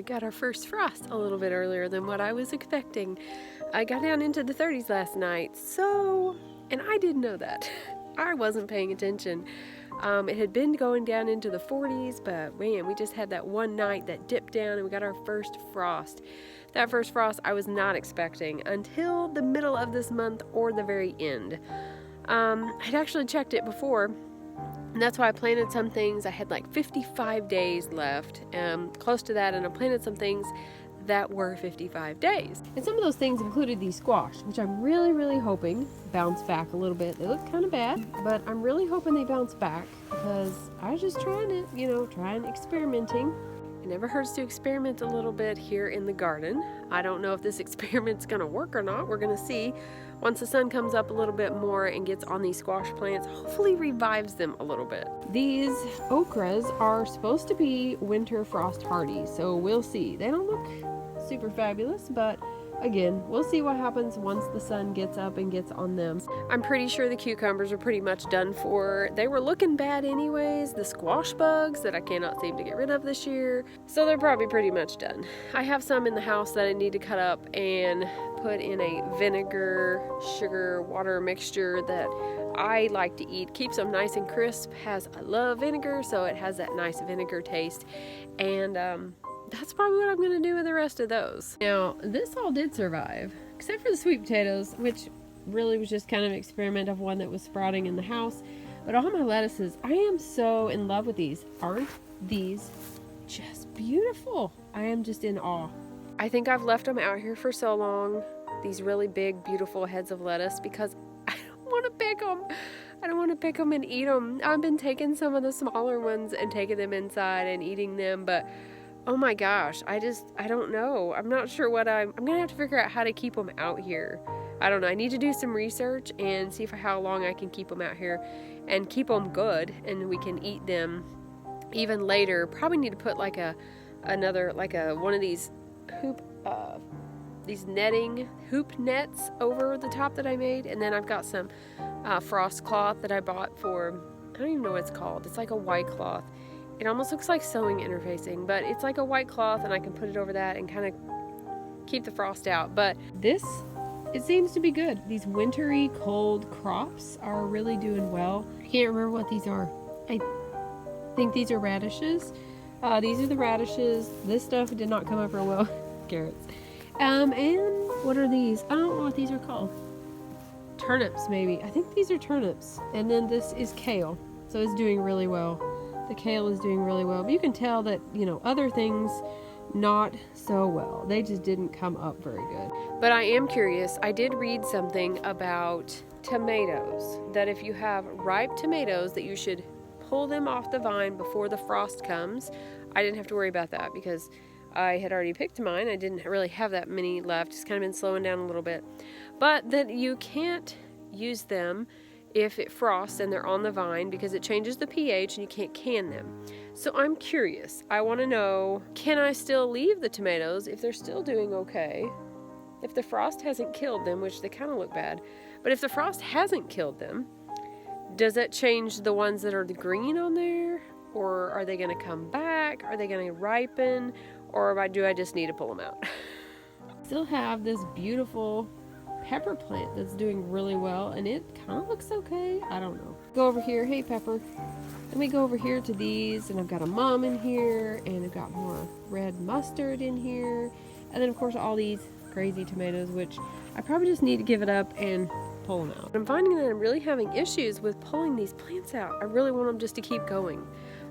got our first frost a little bit earlier than what I was expecting. I got down into the 30s last night, and I didn't know that. I wasn't paying attention. It had been going down into the 40s, but man, we just had that one night that dipped down and we got our first frost. That first frost I was not expecting until the middle of this month or the very end. I'd actually checked it before, and that's why I planted some things. I had like 55 days left, close to that, and I planted some things that were 55 days. And some of those things included these squash, which I'm really hoping bounce back a little bit. They look kind of bad, but I'm really hoping they bounce back because I was just trying it, trying experimenting. It never hurts to experiment a little bit here in the garden. I don't know if this experiment's gonna work or not. We're gonna see once the sun comes up a little bit more and gets on these squash plants, hopefully revives them a little bit. These okras are supposed to be winter frost hardy, so we'll see. They don't look super fabulous, but again, we'll see what happens once the sun gets up and gets on them. I'm pretty sure the cucumbers are pretty much done for. They were looking bad anyways, the squash bugs that I cannot seem to get rid of this year, so they're probably pretty much done. I have some in the house that I need to cut up and put in a vinegar, sugar, water mixture that I like to eat. Keeps them nice and crisp. I love vinegar, so it has that nice vinegar taste, and that's probably what I'm going to do with the rest of those. Now, this all did survive, except for the sweet potatoes, which really was just kind of an experiment of one that was sprouting in the house. But all my lettuces, I am so in love with these. Aren't these just beautiful? I am just in awe. I think I've left them out here for so long, these really big, beautiful heads of lettuce, because I don't want to pick them. I don't want to pick them and eat them. I've been taking some of the smaller ones and taking them inside and eating them, but oh my gosh, I don't know. I'm not sure I'm gonna have to figure out how to keep them out here. I don't know. I need to do some research and see how long I can keep them out here and keep them good, and we can eat them even later. Probably need to put one of these netting hoop nets over the top that I made, and then I've got some frost cloth that I bought for, I don't even know what it's called. It's like a white cloth. It almost looks like sewing interfacing, but it's like a white cloth, and I can put it over that and kind of keep the frost out. But it seems to be good. These wintry cold crops are really doing well. I can't remember what these are. I think these are radishes. These are the radishes. This stuff did not come up real well. Carrots. And what are these? I don't know what these are called. Turnips, maybe. I think these are turnips. And then this is kale. So it's doing really well. The kale is doing really well, but you can tell that, other things not so well. They just didn't come up very good. But I am curious. I did read something about tomatoes, that if you have ripe tomatoes, that you should pull them off the vine before the frost comes. I didn't have to worry about that because I had already picked mine. I didn't really have that many left. It's kind of been slowing down a little bit. But that you can't use them if it frosts and they're on the vine, because it changes the pH and you can't can them. So I'm curious. I want to know, can I still leave the tomatoes if they're still doing okay? If the frost hasn't killed them, which they kind of look bad, but if the frost hasn't killed them, does that change the ones that are the green on there? Or are they going to come back? Are they going to ripen? Or do I just need to pull them out? Still have this beautiful pepper plant that's doing really well, and it kind of looks okay. I don't know. Go over here. Hey, Pepper. Let me go over here to these, and I've got a mom in here, and I've got more red mustard in here, and then of course all these crazy tomatoes, which I probably just need to give it up and pull them out. I'm finding that I'm really having issues with pulling these plants out. I really want them just to keep going.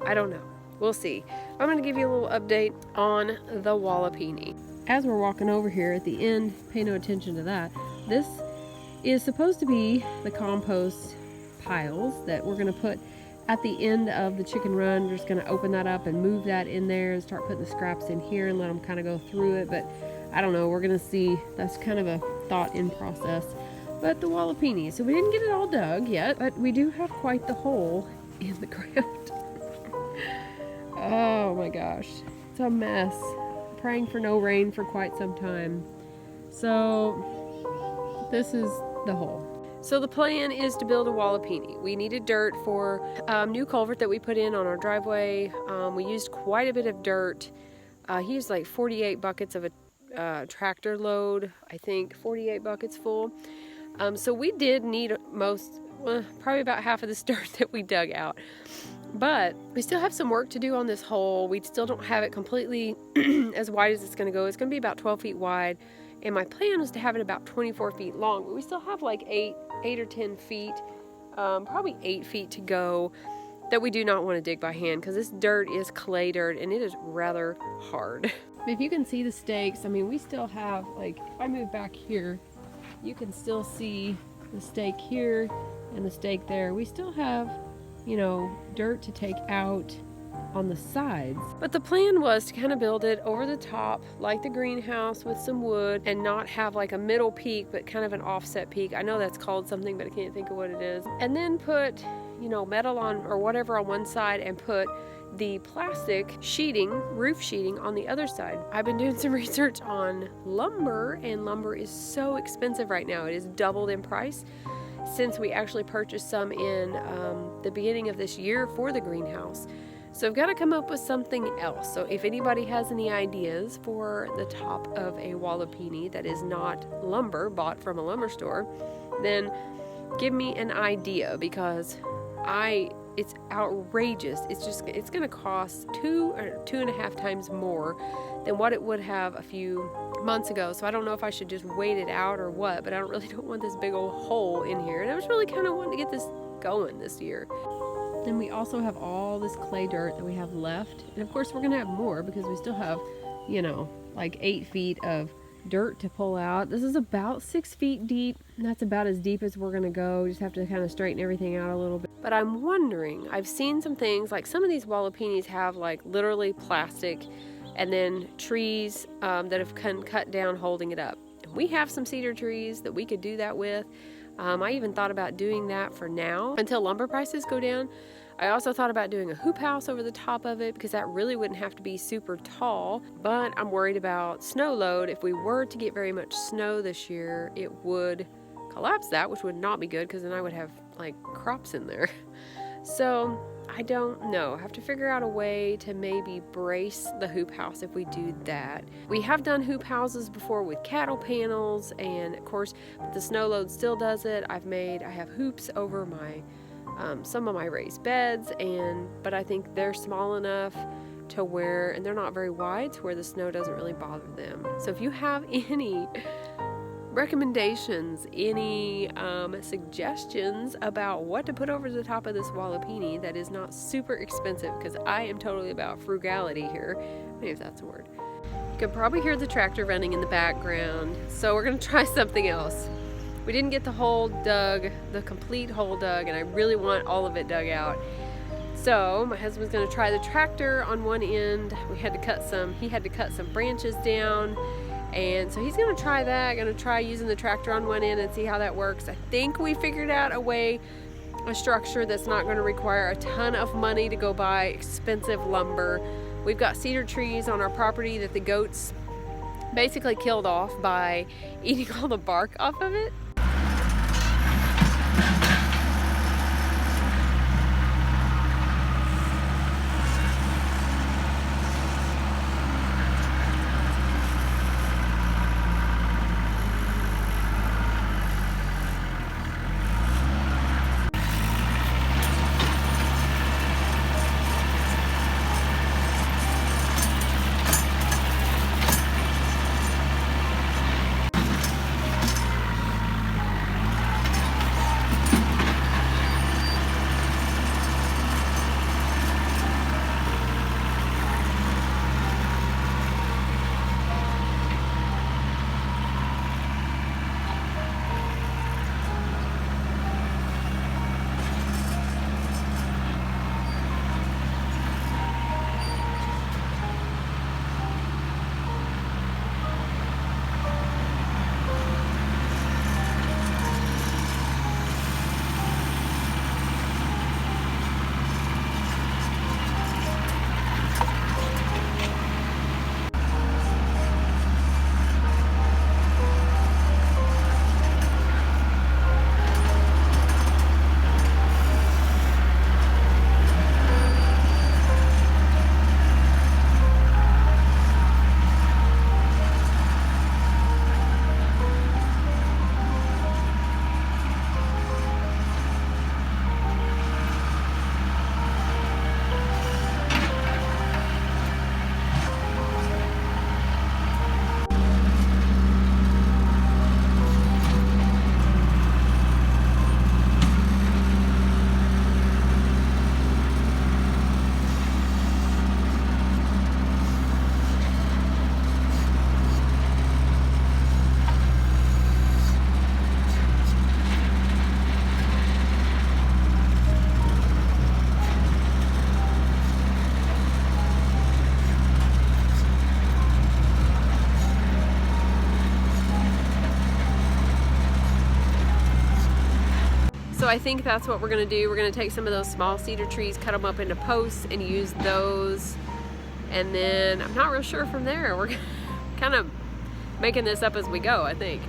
I don't know. We'll see. I'm going to give you a little update on the Walipini. As we're walking over here at the end, pay no attention to that. This is supposed to be the compost piles that we're going to put at the end of the chicken run. We're just going to open that up and move that in there and start putting the scraps in here and let them kind of go through it. But I don't know. We're going to see. That's kind of a thought in process. But the Walipini. So we didn't get it all dug yet, but we do have quite the hole in the ground. Oh my gosh. It's a mess. Praying for no rain for quite some time. So this is the hole. So the plan is to build a Walipini. We needed dirt for new culvert that we put in on our driveway. We used quite a bit of dirt He used like 48 buckets of a tractor load, I think 48 buckets full. So we did need probably about half of this dirt that we dug out. But we still have some work to do on this hole. We still don't have it completely as wide as it's going to go. It's going to be about 12 feet wide. And my plan was to have it about 24 feet long. But we still have like 8 or 10 feet, probably 8 feet to go that we do not want to dig by hand, because this dirt is clay dirt and it is rather hard. If you can see the stakes, I mean, we still have, like, if I move back here, you can still see the stake here and the stake there. We still have, you know, dirt to take out on the sides. But the plan was to kind of build it over the top like the greenhouse with some wood, and not have like a middle peak but kind of an offset peak. I know that's called something, but I can't think of what it is. And then put, you know, metal on or whatever on one side, and put the plastic sheeting, roof sheeting, on the other side. I've been doing some research on lumber, and lumber is so expensive right now. It is doubled in price since we actually purchased some in the beginning of this year for the greenhouse. So I've got to come up with something else. So if anybody has any ideas for the top of a Walipini that is not lumber bought from a lumber store, then give me an idea, because it's outrageous. It's going to cost 2 or 2.5 times more than what it would have a few months ago. So I don't know if I should just wait it out or what, but I don't want this big old hole in here. And I was really kind of wanting to get this going this year. Then we also have all this clay dirt that we have left. And of course we're going to have more, because we still have, you know, like 8 feet of dirt to pull out. This is about 6 feet deep, and that's about as deep as we're going to go. Just have to kind of straighten everything out a little bit. But I'm wondering, I've seen some things, like some of these Walipinis have like literally plastic and then trees that have cut down holding it up. We have some cedar trees that we could do that with. I even thought about doing that for now until lumber prices go down. I also thought about doing a hoop house over the top of it, because that really wouldn't have to be super tall, but I'm worried about snow load. If we were to get very much snow this year, it would collapse that, which would not be good, because then I would have like crops in there. So I don't know. I have to figure out a way to maybe brace the hoop house if we do that. We have done hoop houses before with cattle panels, and of course the snow load still does it. I have hoops over my some of my raised beds, but I think they're small enough to where, and they're not very wide, to where the snow doesn't really bother them. So if you have any recommendations, any suggestions about what to put over the top of this Walipini that is not super expensive, because I am totally about frugality here. Maybe if that's a word. You can probably hear the tractor running in the background, so we're going to try something else. We didn't get the hole dug, the complete hole dug, and I really want all of it dug out. So my husband's going to try the tractor on one end. He had to cut some branches down, and so he's going to try that. Going to try using the tractor on one end and see how that works. I think we figured out a structure that's not going to require a ton of money to go buy expensive lumber. We've got cedar trees on our property that the goats basically killed off by eating all the bark off of it. So I think that's what we're gonna do. We're gonna take some of those small cedar trees, cut them up into posts, and use those. And then I'm not real sure from there. We're kind of making this up as we go, I think.